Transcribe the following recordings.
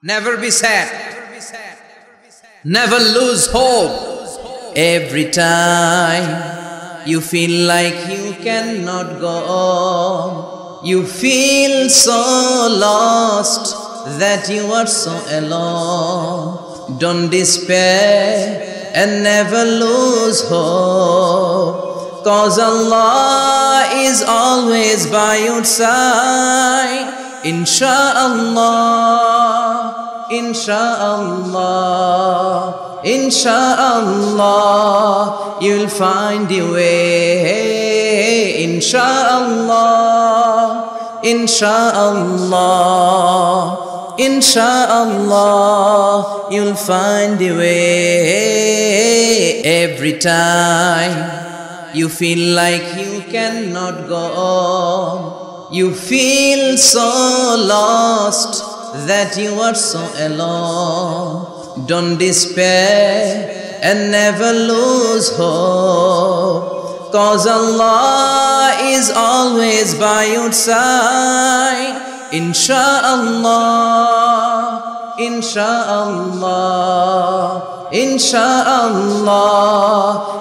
Never be sad. Never lose hope. Every time you feel like you cannot go on, you feel so lost that you are so alone. Don't despair and never lose hope, 'cause Allah is always by your side. Insha'Allah, Insha'Allah, Insha'Allah, you'll find your way. Insha'Allah, Insha'Allah, Insha'Allah, you'll find your way. Every time you feel like you cannot go on, you feel so lost that you are so alone. Don't despair and never lose hope, 'cause Allah is always by your side. Insha'Allah, Insha'Allah, Insha'Allah,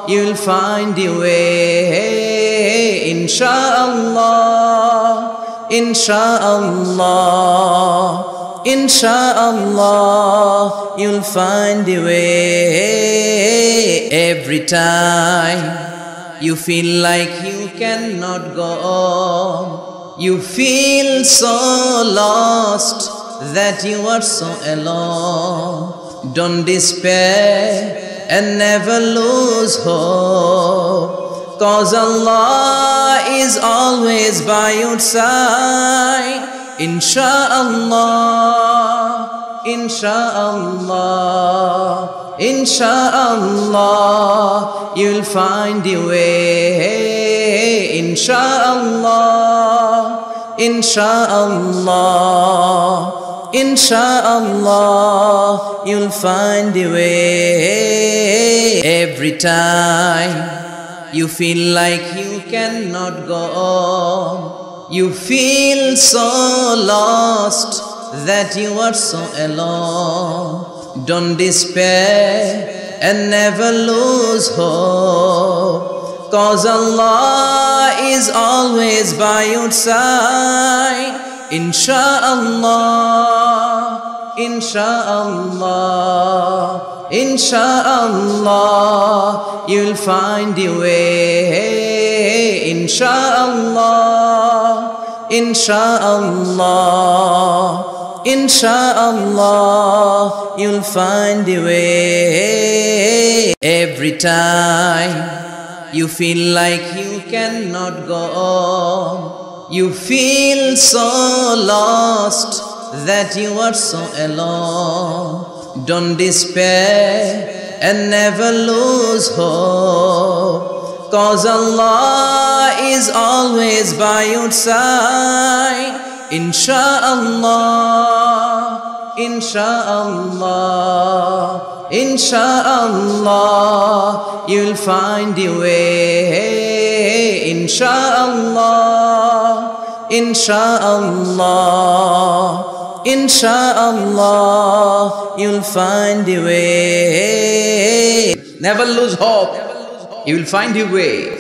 you'll find your way. Insha'Allah, Insha'Allah, Insha'Allah, you'll find your way. Every time you feel like you cannot go on, you feel so lost that you are so alone. Don't despair and never lose hope, 'cause Allah is always by your side. Insha'Allah, Insha'Allah, Insha'Allah, you'll find your way. Insha'Allah, Insha'Allah, Insha'Allah, you'll find your way. Every time you feel like you cannot go on, you feel so lost that you are so alone. Don't despair and never lose hope, 'cause Allah is always by your side. Insha'Allah, Insha'Allah, Insha'Allah, you'll find your way. Insha'Allah, Insha'Allah, Insha'Allah, you'll find your way. Every time you feel like you cannot go on, you feel so lost that you are so alone. Don't despair and never lose hope, 'cause Allah is always by your side. Insha'Allah, Insha'Allah, Insha'Allah, you'll find your way. Insha'Allah, Insha'Allah, Insha'Allah, you'll find your way. Never lose hope, you will find your way.